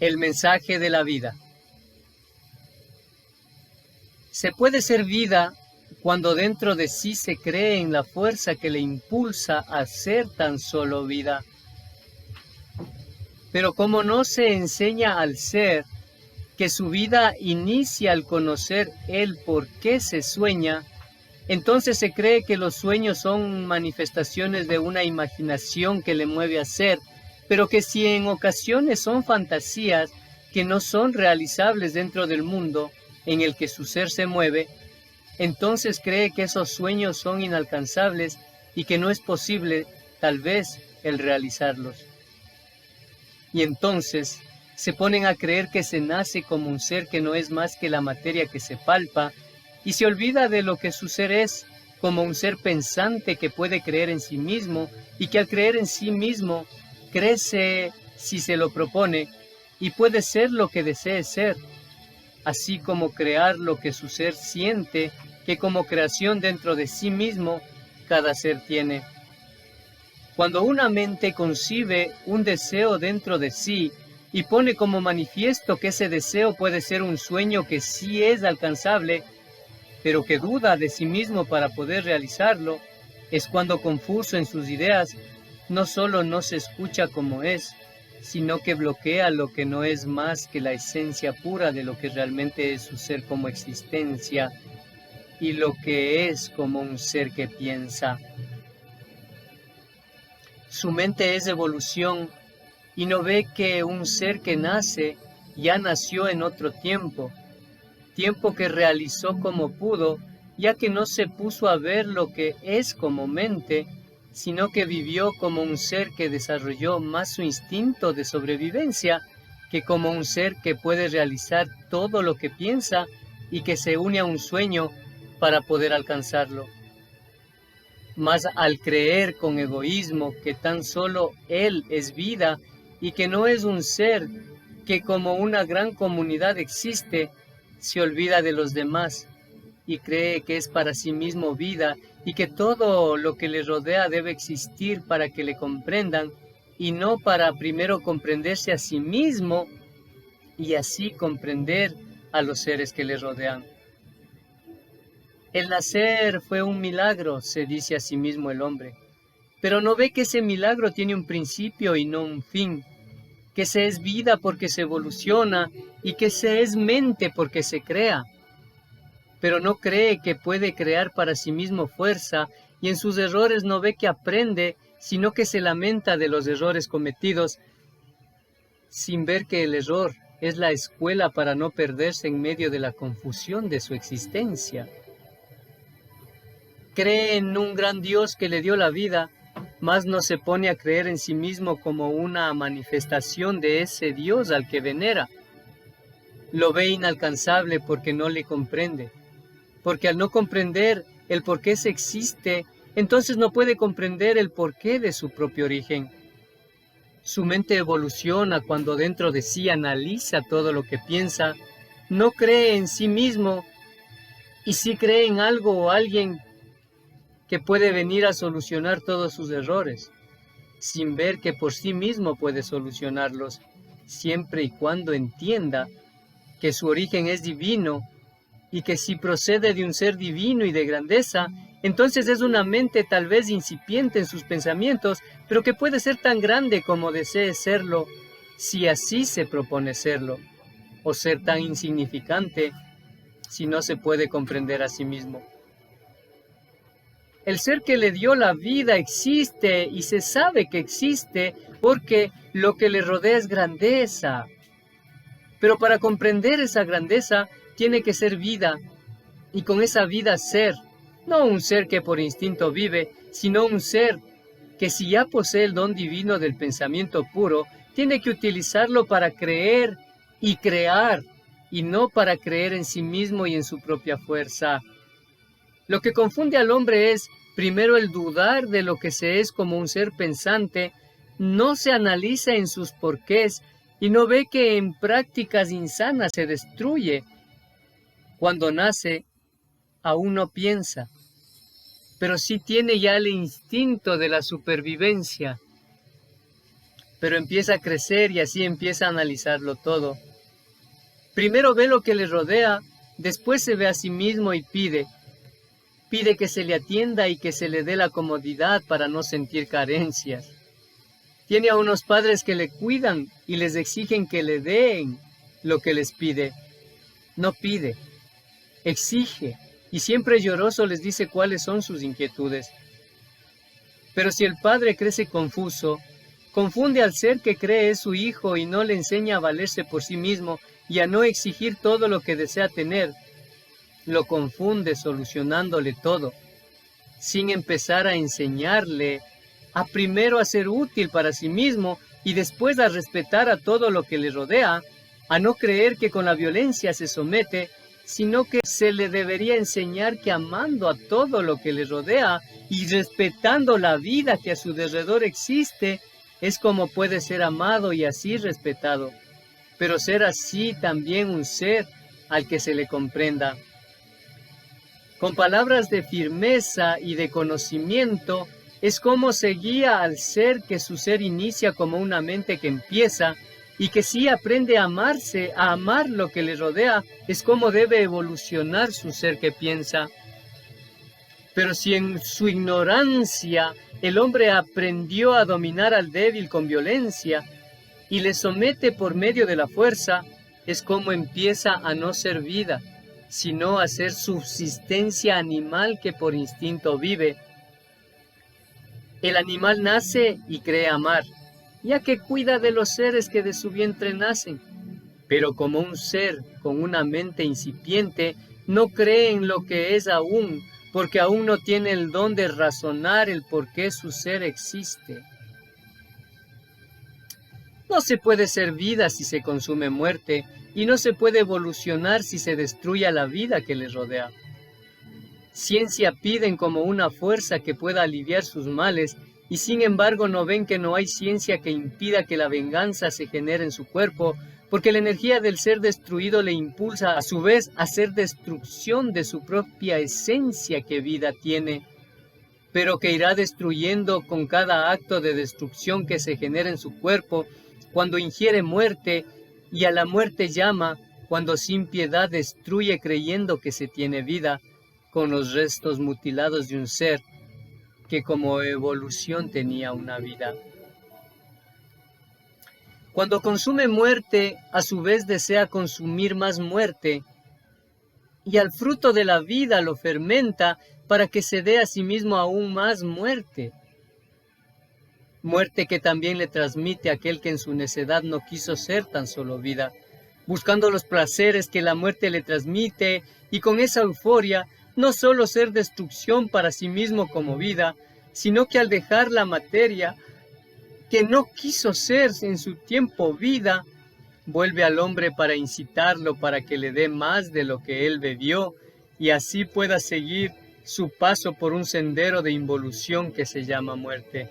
El mensaje de la vida. Se puede ser vida cuando dentro de sí se cree en la fuerza que le impulsa a ser tan solo vida. Pero como no se enseña al ser que su vida inicia al conocer el por qué se sueña, entonces se cree que los sueños son manifestaciones de una imaginación que le mueve a ser, pero que si en ocasiones son fantasías que no son realizables dentro del mundo en el que su ser se mueve, entonces cree que esos sueños son inalcanzables y que no es posible, tal vez, el realizarlos. Y entonces se ponen a creer que se nace como un ser que no es más que la materia que se palpa, y se olvida de lo que su ser es, como un ser pensante que puede creer en sí mismo, y que al creer en sí mismo, crece si se lo propone, y puede ser lo que desee ser, así como crear lo que su ser siente, que como creación dentro de sí mismo, cada ser tiene. Cuando una mente concibe un deseo dentro de sí, y pone como manifiesto que ese deseo puede ser un sueño que sí es alcanzable, pero que duda de sí mismo para poder realizarlo, es cuando confuso en sus ideas, no solo no se escucha como es, sino que bloquea lo que no es más que la esencia pura de lo que realmente es su ser como existencia y lo que es como un ser que piensa. Su mente es evolución y no ve que un ser que nace ya nació en otro tiempo que realizó como pudo, ya que no se puso a ver lo que es como mente, sino que vivió como un ser que desarrolló más su instinto de sobrevivencia que como un ser que puede realizar todo lo que piensa y que se une a un sueño para poder alcanzarlo. Mas al creer con egoísmo que tan solo él es vida y que no es un ser que como una gran comunidad existe, se olvida de los demás y cree que es para sí mismo vida y que todo lo que le rodea debe existir para que le comprendan y no para primero comprenderse a sí mismo y así comprender a los seres que le rodean. El nacer fue un milagro, se dice a sí mismo el hombre, pero no ve que ese milagro tiene un principio y no un fin, que se es vida porque se evoluciona y que se es mente porque se crea. Pero no cree que puede crear para sí mismo fuerza y en sus errores no ve que aprende, sino que se lamenta de los errores cometidos, sin ver que el error es la escuela para no perderse en medio de la confusión de su existencia. Cree en un gran Dios que le dio la vida, mas no se pone a creer en sí mismo como una manifestación de ese Dios al que venera. Lo ve inalcanzable porque no le comprende, porque al no comprender el por qué se existe, entonces no puede comprender el porqué de su propio origen. Su mente evoluciona cuando dentro de sí analiza todo lo que piensa, no cree en sí mismo y sí cree en algo o alguien que puede venir a solucionar todos sus errores, sin ver que por sí mismo puede solucionarlos, siempre y cuando entienda que su origen es divino y que si procede de un ser divino y de grandeza, entonces es una mente tal vez incipiente en sus pensamientos, pero que puede ser tan grande como desee serlo, si así se propone serlo, o ser tan insignificante si no se puede comprender a sí mismo. El ser que le dio la vida existe y se sabe que existe porque lo que le rodea es grandeza. Pero para comprender esa grandeza tiene que ser vida y con esa vida ser, no un ser que por instinto vive, sino un ser que si ya posee el don divino del pensamiento puro, tiene que utilizarlo para creer y crear y no para creer en sí mismo y en su propia fuerza. Lo que confunde al hombre es, primero, el dudar de lo que se es como un ser pensante, no se analiza en sus porqués y no ve que en prácticas insanas se destruye. Cuando nace, aún no piensa, pero sí tiene ya el instinto de la supervivencia. pero empieza a crecer y así empieza a analizarlo todo. Primero ve lo que le rodea, después se ve a sí mismo y pide que se le atienda y que se le dé la comodidad para no sentir carencias. Tiene a unos padres que le cuidan y les exigen que le den lo que les pide. No pide, exige, y siempre lloroso les dice cuáles son sus inquietudes. Pero si el padre crece confuso, confunde al ser que cree es su hijo y no le enseña a valerse por sí mismo y a no exigir todo lo que desea tener, lo confunde solucionándole todo, sin empezar a enseñarle a primero a ser útil para sí mismo y después a respetar a todo lo que le rodea, a no creer que con la violencia se somete, sino que se le debería enseñar que amando a todo lo que le rodea y respetando la vida que a su alrededor existe, es como puede ser amado y así respetado, pero ser así también un ser al que se le comprenda. Con palabras de firmeza y de conocimiento, es como se guía al ser que su ser inicia como una mente que empieza y que si aprende a amarse, a amar lo que le rodea, es como debe evolucionar su ser que piensa. Pero si en su ignorancia el hombre aprendió a dominar al débil con violencia y le somete por medio de la fuerza, es como empieza a no ser vida, sino a ser subsistencia animal que por instinto vive. El animal nace y cree amar, ya que cuida de los seres que de su vientre nacen. Pero como un ser con una mente incipiente, no cree en lo que es aún, porque aún no tiene el don de razonar el por qué su ser existe. No se puede ser vida si se consume muerte, y no se puede evolucionar si se destruye la vida que le rodea. Ciencia piden como una fuerza que pueda aliviar sus males, y sin embargo no ven que no hay ciencia que impida que la venganza se genere en su cuerpo, porque la energía del ser destruido le impulsa a su vez a hacer destrucción de su propia esencia que vida tiene, pero que irá destruyendo con cada acto de destrucción que se genera en su cuerpo, cuando ingiere muerte, y a la muerte llama, cuando sin piedad destruye creyendo que se tiene vida, con los restos mutilados de un ser que como evolución tenía una vida. Cuando consume muerte, a su vez desea consumir más muerte, y al fruto de la vida lo fermenta para que se dé a sí mismo aún más muerte. Muerte que también le transmite a aquel que en su necedad no quiso ser tan solo vida, buscando los placeres que la muerte le transmite, y con esa euforia no solo ser destrucción para sí mismo como vida, sino que al dejar la materia que no quiso ser en su tiempo vida, vuelve al hombre para incitarlo para que le dé más de lo que él bebió y así pueda seguir su paso por un sendero de involución que se llama muerte.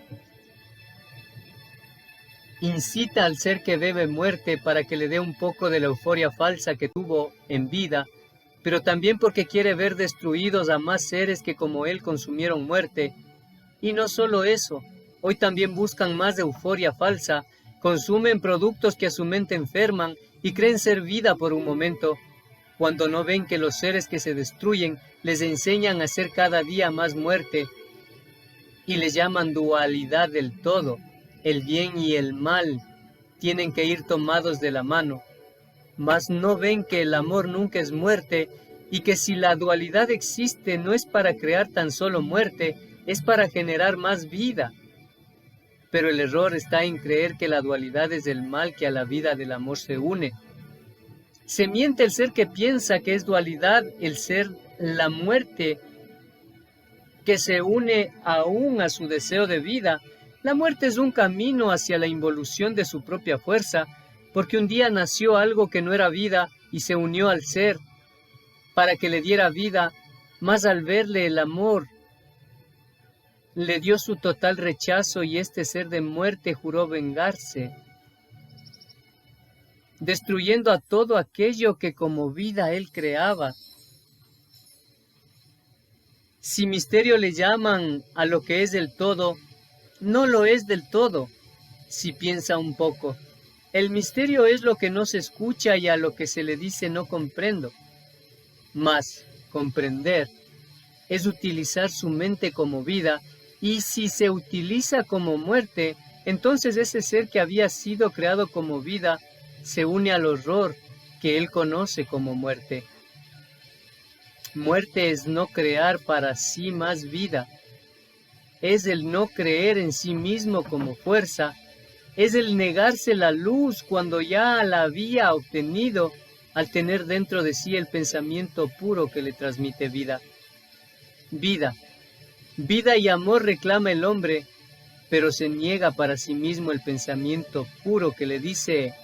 Incita al ser que bebe muerte para que le dé un poco de la euforia falsa que tuvo en vida, pero también porque quiere ver destruidos a más seres que como él consumieron muerte. Y no solo eso, hoy también buscan más de euforia falsa, consumen productos que a su mente enferman y creen ser vida por un momento, cuando no ven que los seres que se destruyen les enseñan a hacer cada día más muerte y les llaman dualidad del todo. El bien y el mal tienen que ir tomados de la mano, mas no ven que el amor nunca es muerte y que si la dualidad existe no es para crear tan solo muerte, es para generar más vida. Pero el error está en creer que la dualidad es el mal que a la vida del amor se une. Se miente el ser que piensa que es dualidad el ser la muerte que se une aún a su deseo de vida. La muerte es un camino hacia la involución de su propia fuerza, porque un día nació algo que no era vida y se unió al ser para que le diera vida, mas al verle el amor le dio su total rechazo y este ser de muerte juró vengarse, destruyendo a todo aquello que como vida él creaba. Si misterio le llaman a lo que es del todo, no lo es del todo, si piensa un poco. El misterio es lo que no se escucha y a lo que se le dice no comprendo. Mas comprender es utilizar su mente como vida, y si se utiliza como muerte, entonces ese ser que había sido creado como vida se une al horror que él conoce como muerte. Muerte es no crear para sí más vida, es el no creer en sí mismo como fuerza, es el negarse la luz cuando ya la había obtenido al tener dentro de sí el pensamiento puro que le transmite vida. Vida, vida y amor reclama el hombre, pero se niega para sí mismo el pensamiento puro que le dice: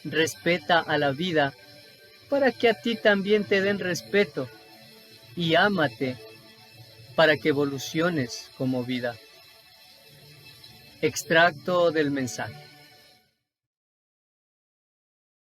respeta a la vida para que a ti también te den respeto, y ámate para que evoluciones como vida. Extracto del mensaje.